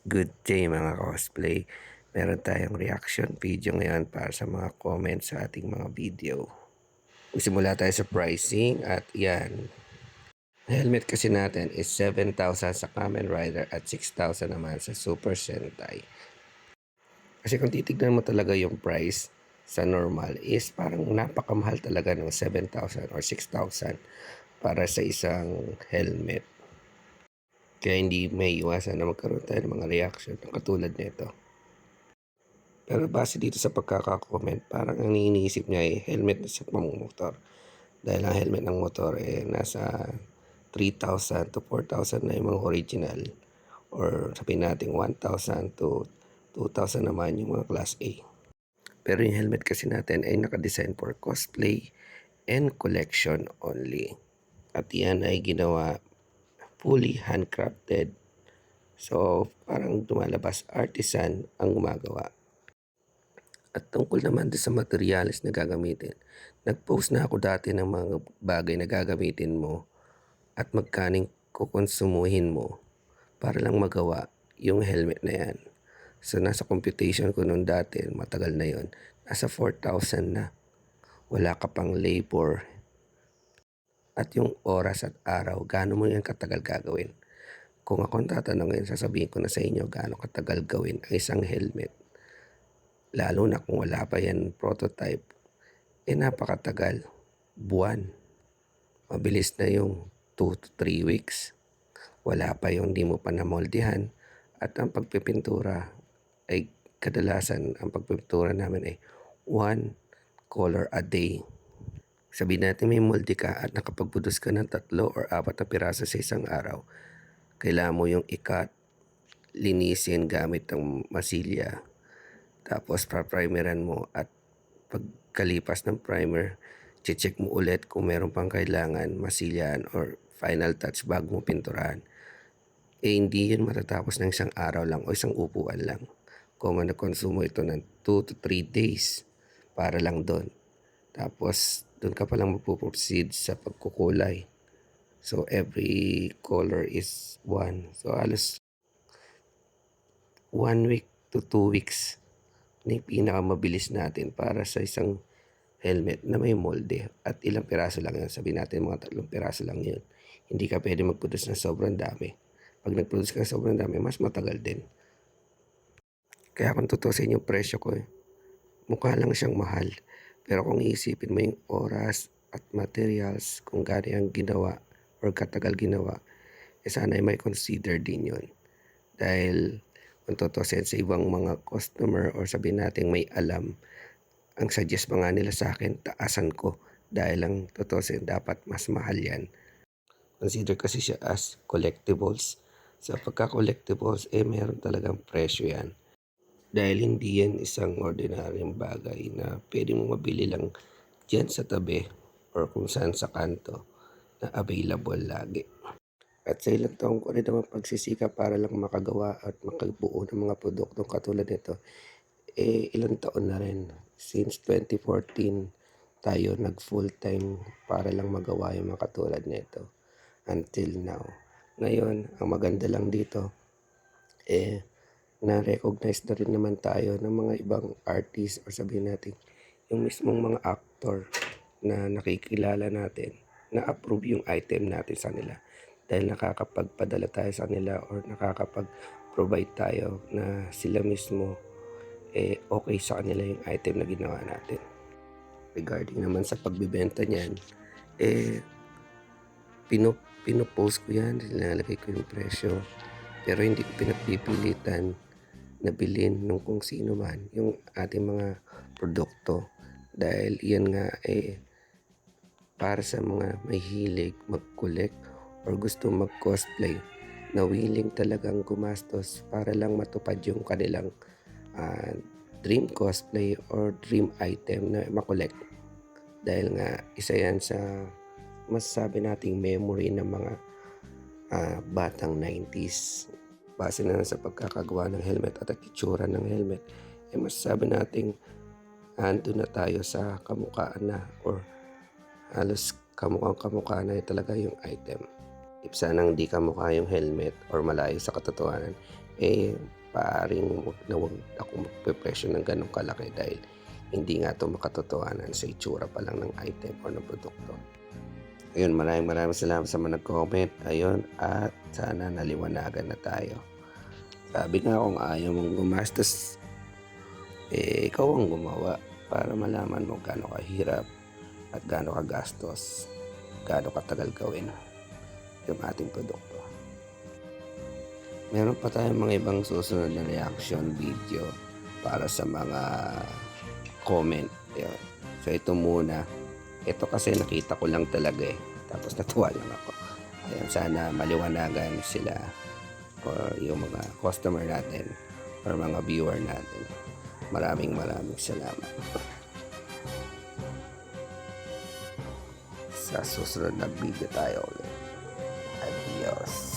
Good day mga cosplay. Meron tayong reaction video ngayon para sa mga comments sa ating mga video. Magsimula tayo sa pricing at yan. Helmet kasi natin is 7,000 sa Kamen Rider at 6,000 naman sa Super Sentai. Kasi kung titignan mo talaga yung price sa normal is parang napakamahal talaga ng 7,000 or 6,000 para sa isang helmet. Kaya hindi may iwasan na magkaroon tayo ng mga reaction na katulad nito. Pero base dito sa pagkaka-comment, parang ang iniisip niya ay helmet sa pamumumotor. Dahil ang helmet ng motor nasa 3,000 to 4,000 na yung mga original. Or sabihin natin 1,000 to 2,000 naman yung mga class A. Pero yung helmet kasi natin ay nakadesign for cosplay and collection only. At yan ay ginawa fully handcrafted. So parang lumalabas artisan ang gumagawa. At tungkol naman sa materials na gagamitin, nag-post na ako dati ng mga bagay na gagamitin mo at magkaning kukonsumuhin mo para lang magawa yung helmet na yan. So nasa computation ko noon dati, matagal na yon, nasa 4,000 na. Wala ka pang labor at yung oras at araw, gaano mo yan katagal gagawin. Kung akong tatanungin, sasabihin ko na sa inyo gaano katagal gawin ang isang helmet. Lalo na kung wala pa yan prototype, napakatagal. Buwan. Mabilis na yung 2 to 3 weeks. Wala pa yung di mo pa namoldehan. At ang pagpipintura ay kadalasan, ang pagpipintura namin ay 1 color a day. Sabihin natin may molde ka at nakapagpudos ka ng 3 or 4 na piraso sa isang araw. Kailangan mo yung ikat, linisin gamit ng masilya. Tapos pa-primeran mo at pagkalipas ng primer, check mo ulit kung meron pang kailangan masilyan or final touch bago mo pinturahan. Hindi yun matatapos ng isang araw lang o isang upuan lang. Kung nagkonsumo ito ng 2 to 3 days para lang doon. Tapos doon ka palang magpo-proceed sa pagkukulay. So every color is 1. So halos 1 week to 2 weeks na yung pinakamabilis natin para sa isang helmet na may molde. At ilang piraso lang yun. Sabihin natin mga 3 piraso lang yun. Hindi ka pwede mag-produce ng sobrang dami. Pag nag-produce ka ng sobrang dami, mas matagal din. Kaya kung tutusin yung presyo ko, mukha lang siyang mahal. Pero kung iisipin mo yung oras at materials, kung gaano yung ginawa or katagal ginawa, sana ay may consider din yun. Dahil kung tutusin sa ibang mga customer or sabihin natin may alam, ang suggest pa nga nila sa akin, taasan ko. Dahil ang tutusin, dapat mas mahal yan. Consider kasi siya as collectibles. Sa pagka-collectibles, meron talagang presyo yan. Dahil hindi yan isang ordinaryong bagay na pwede mo mabili lang dyan sa tabi or kung saan sa kanto na available lagi. At sa ilang taong ko rin naman pagsisikap para lang makagawa at makabuo ng mga produktong katulad nito, ilang taon na rin. Since 2014 tayo nag full time para lang magawa yung mga katulad nito until now. Ngayon, ang maganda lang dito, na-recognize na rin naman tayo ng mga ibang artist or sabihin natin yung mismong mga actor na nakikilala natin na approve yung item natin sa nila dahil nakakapagpadala tayo sa nila or nakakapag-provide tayo na sila mismo okay sa kanila yung item na ginawa natin. Regarding naman sa pagbibenta niyan, pinopost ko yan, nilalagay ko yung presyo, pero hindi ko pinagpipilitan na bilhin nung kung sino man yung ating mga produkto dahil yan nga para sa mga may hilig mag-collect or gusto mag-cosplay na willing talagang gumastos para lang matupad yung kanilang dream cosplay or dream item na makolect. Dahil nga isa yan sa masasabi nating memory ng mga batang 90s. Base na sa pagkakagawa ng helmet at ang itsura ng helmet, masasabi nating ando na tayo sa kamukhaan na or halos kamukhang kamukha na talaga yung item. if sanang hindi kamukha yung helmet or malayo sa katotohanan, paring wag akong magpepresyo ng gano'ng kalaki dahil hindi nga 'to makatotohanan sa itsura pa lang ng item or ng produkto. Ayun, maraming salamat sa mga nag-comment, ayun, at sana naliwanagan na tayo. Sabi nga kung ayaw mong gumastos, ikaw ang gumawa para malaman mo gaano kahirap at gaano kagastos, gaano katagal gawin yung ating produkto. Meron pa tayong mga ibang susunod na reaction video para sa mga comment. Ayun. So ito muna. Ito kasi nakita ko lang talaga tapos natuwa lang ako. Ayun, sana maliwanagan sila or yung mga customer natin or mga viewer natin. Maraming salamat. Sa susunod na video tayo ulit. Adios.